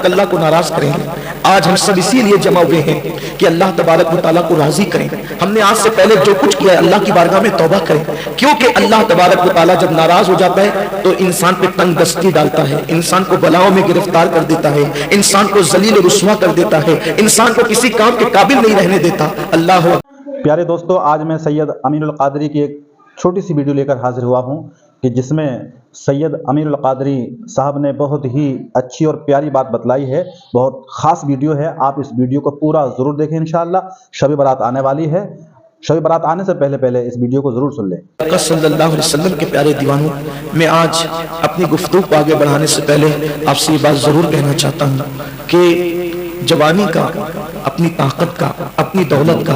तक अल्लाह को नाराज करेंगे। आज हम सब इसीलिए जमा हुए हैं कि अल्लाह तबारक व तआला को राजी करें। हमने आज से पहले जो कुछ किया है अल्लाह की बारगाह में तौबा करें, क्योंकि अल्लाह तबारक व तआला जब नाराज हो जाता है तो इंसान पे तंग दस्ती डालता है, इंसान को बलाओं में गिरफ्तार कर देता है, इंसान को जलील रुस्वा कर देता है, इंसान को किसी काम के काबिल नहीं रहने देता। अल्लाह। प्यारे दोस्तों, आज मैं सैयद अमीनुल कादरी की एक छोटी सी वीडियो लेकर हाजिर हुआ हूँ कि जिसमें सैयद अमीनुल कादरी साहब ने बहुत ही अच्छी और प्यारी बात बतलाई है। बहुत ख़ास वीडियो है, आप इस वीडियो को पूरा ज़रूर देखें। इंशाअल्लाह शब बारात आने वाली है, शब बारात आने से पहले इस वीडियो को ज़रूर सुन लें। सल्लल्लाहु अलैहि वसल्लम के प्यारे दीवानों, मैं आज अपनी गुफ्तगू को आगे बढ़ाने से पहले आपसे ये बात ज़रूर कहना चाहता हूँ कि जवानी का, अपनी ताकत का, अपनी दौलत का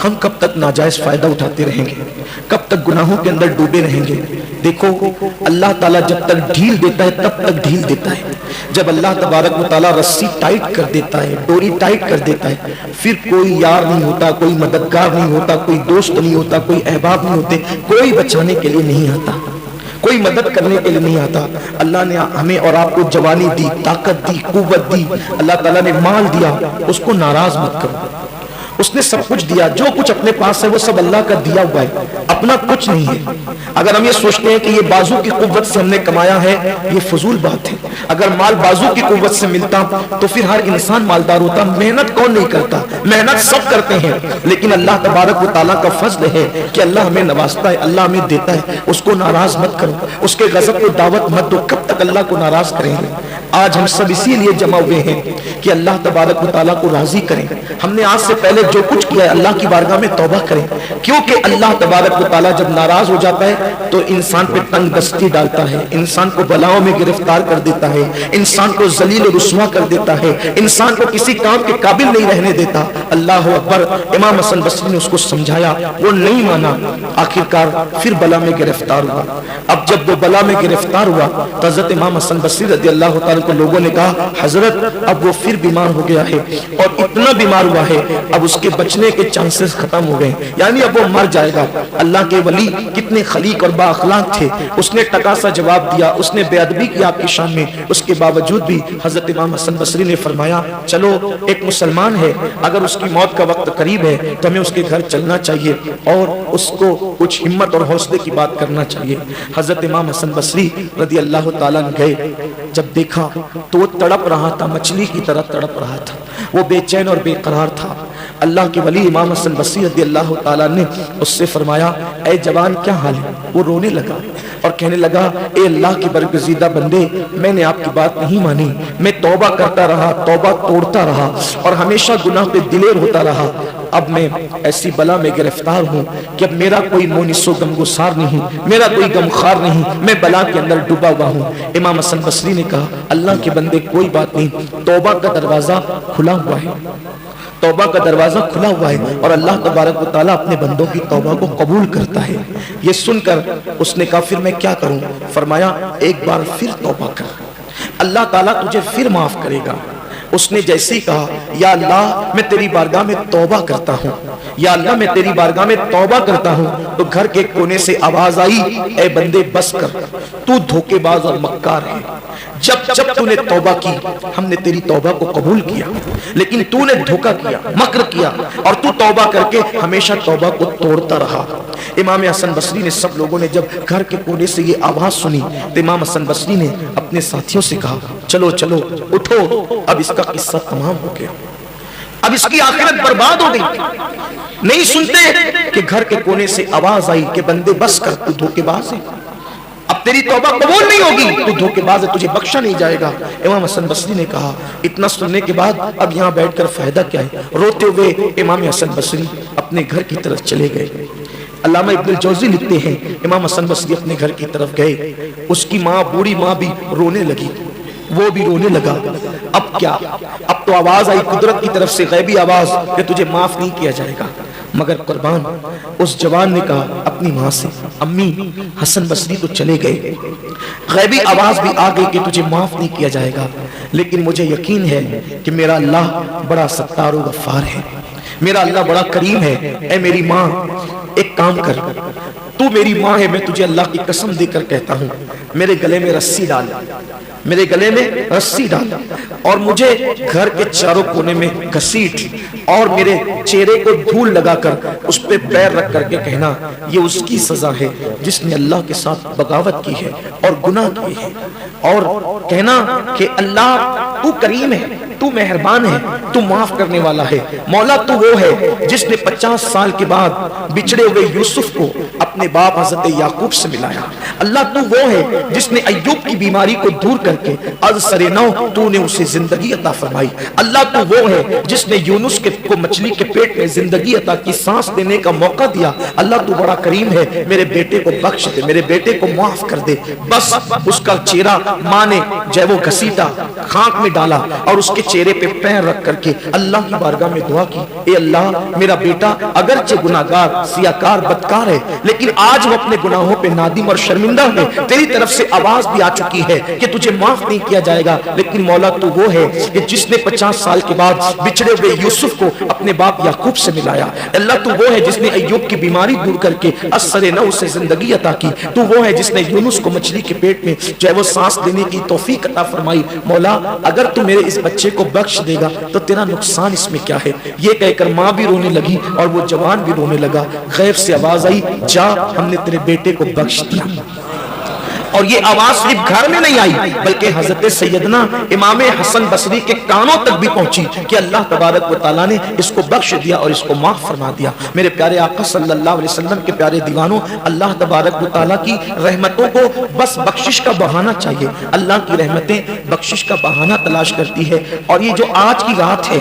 हम कब तक नाजायज़ फ़ायदा उठाते रहेंगे, कब तक गुनाहों के अंदर डूबे रहेंगे। देखो, अल्लाह ताला जब तक ढील देता है तब तक ढील देता है। जब अल्लाह तबारक व तआला रस्सी टाइट कर देता है, डोरी टाइट कर देता है, फिर कोई यार नहीं होता, कोई मददगार नहीं होता, कोई दोस्त नहीं होता, कोई अहबाब नहीं होते, कोई बचाने के लिए नहीं आता, कोई मदद करने के लिए नहीं आता। अल्लाह ने हमें और आपको जवानी दी, ताकत दी, कुव्वत दी, अल्लाह ताला ने माल दिया, उसको नाराज मत करो। उसने सब कुछ दिया, जो कुछ अपने पास है वो सब अल्लाह का दिया हुआ है, अपना कुछ नहीं है। अगर हम ये सोचते हैं कि ये बाजू की कुव्वत से हमने कमाया है, ये फजूल बात है। अगर माल बाजू की कुव्वत से मिलता तो फिर हर इंसान मालदार होता। मेहनत कौन नहीं करता, मेहनत सब करते हैं, लेकिन अल्लाह तबारक व तआला का फजल है कि अल्लाह हमें नवाजता है, अल्लाह हमें देता है। उसको नाराज मत करो, उसके गजब को दावत मत दो। कब तक अल्लाह को नाराज करेंगे? आज हम सब इसीलिए जमा हुए हैं कि अल्लाह तबारक व तआला को राजी करें। हमने आज से पहले जो कुछ किया है अल्लाह की बारगाह में तौबा करें, क्योंकि अल्लाह तबारक व तआला जब नाराज हो जाता है तो इंसान पे तंग दस्ती डालता है, इंसान को बलाओं में गिरफ्तार कर देता है, इंसान को जलील रुस्वा कर देता है, इंसान को किसी काम के काबिल नहीं रहने देता। अल्लाह अकबर। इमाम हसन बसरी ने उसको समझाया, वो नहीं माना, आखिरकार फिर बला में गिरफ्तार हुआ। अब जब वो बला में गिरफ्तार हुआ तो हजरत इमाम हसन बसरी रज़ी अल्लाह तआला को लोगों ने कहा, हजरत अब वो फिर बीमार हो गया है और इतना बीमार हुआ है अब उसके बचने के चांसेस खत्म हो गए, यानी अब वो मर जाएगा। अल्लाह के वली कितने खलीक और बाअखलाक थे, उसने टका सा जवाब दिया, उसने बेअदबी की आपकी शान में। उसके बावजूद भी हजरत इमाम हसन बसरी ने फरमाया, चलो एक मुसलमान है, अगर उसकी मौत का वक्त करीब है तो हमें उसके घर चलना चाहिए और उसको कुछ हिम्मत और हौसले की बात करना चाहिए। हजरत इमाम हसन बसरी रज़ी अल्लाह तआला गए, जब देखा तो वो तड़प रहा था, मछली की तरह तड़प रहा था, वो बेचैन और बेकरार था। अल्लाह के वली इमाम हसन बसरी रज़ी अल्लाह तआला ने उससे फरमाया, ऐ जवान क्या हाल है? वो रोने लगा और कहने लगा, ए अल्लाह की बरगज़ीदा बंदे, मैंने आपकी बात नहीं मानी, मैं तौबा करता रहा, तौबा तोड़ता रहा और हमेशा गुनाह पे दिलेर होता रहा। अब मैं ऐसी बला में गिरफ्तार हूँ कि अब मेरा कोई मोनिसो गमगुसार नहीं, मेरा कोई गमखार नहीं, मैं बला के अंदर डूबा हुआ हूँ। इमाम हसन बसरी ने कहा, अल्लाह के बंदे कोई बात नहीं, तौबा का दरवाजा खुला हुआ है, तौबा का दरवाजा खुला हुआ है और अल्लाह तबारक व तआला अपने बंदों की तौबा को कबूल करता है। ये सुनकर उसने कहा, फिर मैं क्या करूं? फरमाया, एक बार फिर तौबा कर, अल्लाह ताला तुझे फिर माफ करेगा। उसने जैसे ही कहा, या अल्लाह मैं तेरी बारगाह में तौबा करता हूँ, या अल्लाह मैं तेरी बारगाह में तौबा करता हूँ, तो घर के कोने से आवाज आई, ए बंदे बस कर, तू धोखेबाज और मक्कार है। जब जब तूने तौबा की हमने तेरी तौबा को कबूल किया, लेकिन तूने धोखा किया, मक्र किया और तू तौबा करके हमेशा तौबा को तोड़ता रहा। इमाम हसन बसरी ने, सब लोगों ने जब घर के कोने से ये आवाज सुनी तो इमाम हसन बसरी ने अपने साथियों से कहा, चलो चलो उठो, अब इसका किस्सा तमाम हो गया, अब इसकी आखिरत बर्बाद हो गई। नहीं सुनते कि घर के कोने से आवाज आई कि बंदे बस कर, तू धोखेबाज है, अब तेरी तौबा कबूल नहीं होगी, तू धोखेबाज है, तुझे बख्शा नहीं जाएगा। इमाम हसन बसरी ने कहा, इतना सुनने के बाद अब यहाँ बैठकर फायदा क्या है? रोते हुए इमाम हसन बसरी अपने घर की तरफ चले गए। अल्लामा इब्नुल जौज़ी लिखते हैं, इमाम हसन बसरी अपने घर की तरफ गए, उसकी माँ, बूढ़ी माँ भी रोने लगी, वो भी रोने लगा। अब क्या? अब तो आवाज आई कुदरत की तरफ से, गैबी आवाज कि तुझे माफ नहीं किया जाएगा। मगर कुर्बान उस जवान ने कहा अपनी माँ से, अम्मी हसन बसरी तो चले गए, गैबी आवाज भी आ गई कि तुझे माफ नहीं किया जाएगा, लेकिन मुझे यकीन है कि मेरा अल्लाह बड़ा सत्तार व गफ्फार है, मेरा अल्लाह बड़ा करीम है। ऐ मेरी माँ, एक काम कर, तू मेरी माँ है, मैं तुझे अल्लाह की कसम देकर कहता हूँ, मेरे गले में रस्सी डाल, میرے گلے میں رسی ڈال اور مجھے گھر کے چاروں کونے میں گھسیٹ اور میرے چہرے کو دھول لگا کر اس پہ پیر رکھ کر کے کہنا یہ اس کی سزا ہے جس نے اللہ کے ساتھ بغاوت کی ہے اور گناہ کی ہے، اور کہنا کہ اللہ تو کریم ہے، تو مہربان ہے، تو معاف کرنے والا ہے، مولا تو وہ ہے جس نے 50 سال کے بعد بچھڑے ہوئے یوسف کو اپنے باپ حضرت یعقوب سے ملایا، اللہ تو وہ ہے جس نے ایوب کی بیماری کو دور کر کے از سر نو تو نے اسے زندگی عطا فرمائی، اللہ تو وہ ہے جس نے یونس کو مچھلی کے پیٹ میں زندگی عطا کی، سانس دینے کا موقع دیا، اللہ تو بڑا کریم ہے، میرے بیٹے کو بخش دے، میرے بیٹے کو معاف کر دے۔ بس اس کا چہرہ ماں نے وہ گھسیٹا، خاک میں ڈالا اور اس کے چہرے پہ پیر رکھ کر کے اللہ کی بارگاہ میں دعا کی، اے اللہ میرا بیٹا اگرچہ گناہگار، سیاکار، بدکار ہے، لیکن آج وہ اپنے گناہوں پہ نادم اور شرمندہ ہے، تیری طرف سے آواز بھی آ چکی ہے کہ تجھے معاف نہیں کیا جائے گا، لیکن مولا تو وہ ہے کہ جس نے 50 سال کے بعد بچھڑے ہوئے یوسف کو اپنے باپ یعقوب سے ملایا، اللہ تو وہ ہے جس نے ایوب کی بیماری دور کر کے اثر نو سے زندگی عطا کی، تو وہ ہے جس نے یونس کو مچھلی کے پیٹ میں جو ہے وہ سانس لینے کی توفیق عطا فرمائی، مولا اگر تو میرے اس بچے کو بخش دے گا تو تیرا نقصان اس میں کیا ہے؟ یہ کہہ کر ماں بھی رونے لگی اور وہ جوان بھی رونے لگا، غیب سے آواز آئی جا ہم نے تیرے بیٹے کو بخش دیا۔ اور یہ آواز صرف گھر میں نہیں آئی بلکہ حضرت سیدنا امام حسن بصری کے کانوں تک بھی پہنچی کہ اللہ تبارک و تعالیٰ نے اس کو بخش دیا اور اس کو معاف فرما دیا۔ میرے پیارے آقا صلی اللہ علیہ وسلم کے پیارے دیوانوں، اللہ تبارک و تعالیٰ کی رحمتوں کو بس بخشش کا بہانہ چاہیے، اللہ کی رحمتیں بخشش کا بہانہ تلاش کرتی ہے، اور یہ جو آج کی رات ہے،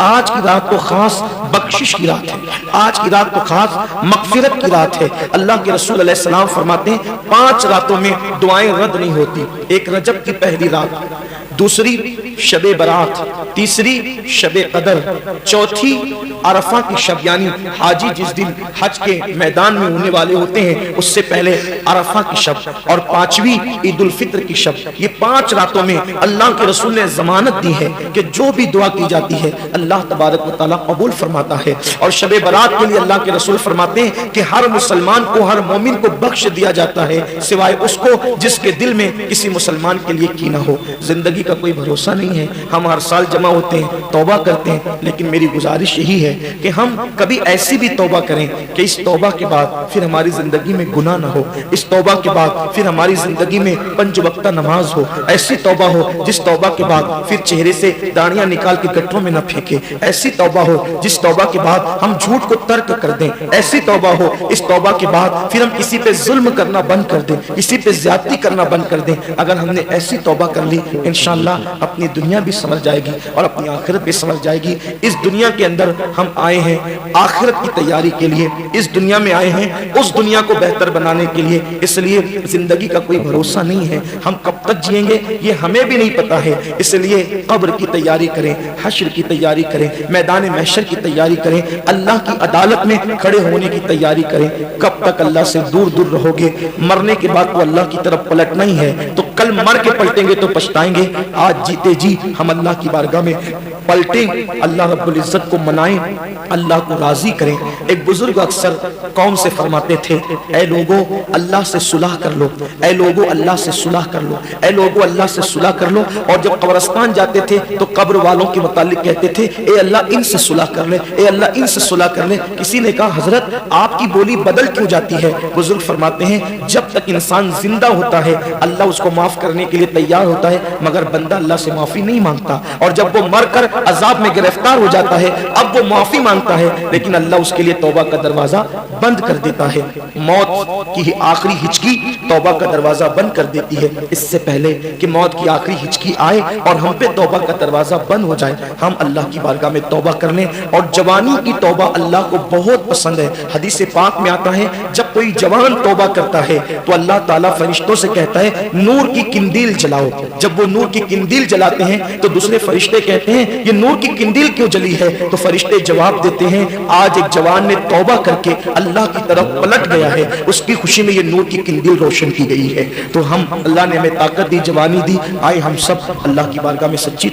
آج کی رات کو خاص بخشش کی رات ہے، آج کی رات کو خاص مغفرت کی رات ہے۔ اللہ کے رسول علیہ السلام فرماتے ہیں 5 راتوں میں دعائیں رد نہیں ہوتی، ایک رجب کی پہلی رات، دوسری شب برات، تیسری شب قدر، چوتھی عرفہ کی شب یعنی حاجی جس دن حج کے میدان میں ہونے والے ہوتے ہیں اس سے پہلے عرفہ کی شب، اور 5ویں عید الفطر کی شب۔ یہ 5 راتوں میں اللہ کے رسول نے ضمانت دی ہے کہ جو بھی دعا کی جاتی ہے اللہ تبارک و تعالیٰ قبول فرماتا ہے، اور شب برات کے لیے اللہ کے رسول فرماتے ہیں کہ ہر مسلمان کو، ہر مومن کو بخش دیا جاتا ہے سوائے اس کو جس کے دل میں کسی مسلمان کے لیے کینہ ہو۔ زندگی کا کوئی بھروسہ نہیں ہے، ہم ہر سال جمع ہوتے ہیں، توبہ کرتے ہیں، لیکن میری گزارش یہی ہے کہ ہم کبھی ایسی بھی توبہ کریں کہ اس توبہ کے بعد پھر ہماری زندگی میں گناہ نہ ہو، اس توبہ کے بعد پھر ہماری زندگی میں 5 وقتہ نماز ہو، ایسی توبہ ہو جس توبہ کے بعد پھر چہرے سے داڑیاں نکال کے گٹروں میں نہ پھینکے، ایسی توبہ ہو جس توبہ کے بعد ہم جھوٹ کو ترک کر دیں، ایسی توبہ ہو اس توبہ کے بعد پھر ہم کسی پہ ظلم کرنا بند کر دیں، کسی پہ زیادتی کرنا بند کر دیں۔ اگر ہم نے ایسی توبہ کر لی انشاءاللہ اپنی دنیا بھی سمجھ جائے گی اور اپنی آخرت بھی سمجھ جائے گی۔ اس دنیا کے اندر ہم آئے ہیں آخرت کی تیاری کے لیے، اس دنیا میں آئے ہیں اس دنیا کو بہتر بنانے کے لیے، اس لیے زندگی کا کوئی بھروسہ نہیں ہے، ہم کب تک جئیں گے یہ ہمیں بھی نہیں پتا ہے، اس لیے قبر کی تیاری کریں، حشر کی تیاری کریں، میدان محشر کی تیاری کریں، اللہ کی عدالت میں کھڑے ہونے کی تیاری کریں۔ کب تک اللہ سے دور دور رہو گے؟ مرنے کے بعد تو اللہ کی طرف پلٹنا ہی ہے، تو کل مر کے پلٹیں گے تو پچھتائیں گے، آج جیتے جی ہم اللہ کی بارگاہ میں پلٹیں، اللہ رب العزت کو منائیں، اللہ کو راضی کریں۔ ایک بزرگ اکثر قوم سے فرماتے تھے اے لوگو اللہ سے صلح کر لو، اے لوگو اللہ سے صلح کر لو، اے لوگو اللہ سے صلح کر لو، اور جب قبرستان جاتے تھے تو قبر والوں کے متعلق کہتے تھے اے اللہ ان سے صلح کر لے، اے اللہ ان سے صلح کر لے۔ کسی نے کہا حضرت آپ کی بولی بدل کیوں جاتی ہے؟ بزرگ فرماتے ہیں جب تک انسان زندہ ہوتا ہے اللہ اس کو معاف کرنے کے لیے تیار ہوتا ہے، مگر بندہ اللہ سے معافی نہیں مانگتا، اور جب وہ مر کر عذاب میں گرفتار ہو جاتا ہے اب وہ معافی مانگتا ہے، لیکن اللہ اس کے لیے توبہ کا دروازہ بند کر دیتا ہے۔ موت کی آخری ہچکی توبہ کا دروازہ بند کر دیتی ہے، اس سے پہلے کہ موت کی آخری ہچکی آئے اور ہم پہ توبہ کا دروازہ بند ہو جائے ہم اللہ کی بارگاہ میں توبہ کر لیں۔ اور جوانی کی توبہ اللہ کو بہت پسند ہے، حدیث پاک میں آتا ہے جب کوئی جوان توبہ کرتا ہے تو اللہ تعالیٰ فرشتوں سے کہتا ہے نور کی قندیل جلاؤ۔ جب وہ نور کی قندیل جلاتے ہیں تو دوسرے فرشتے کہتے ہیں یہ نور کی قندیل کیوں جلی ہے؟ تو فرشتے جواب دیتے ہیں آج ایک جوان نے توبہ کر کے اللہ کی طرف پلٹ گیا ہے، اس کی خوشی میں یہ نور کی قندیل روشن کی گئی ہے۔ تو ہم اللہ نے ہمیں طاقت دی، جوانی دی، آئے ہم سب اللہ کی بارگاہ میں سچی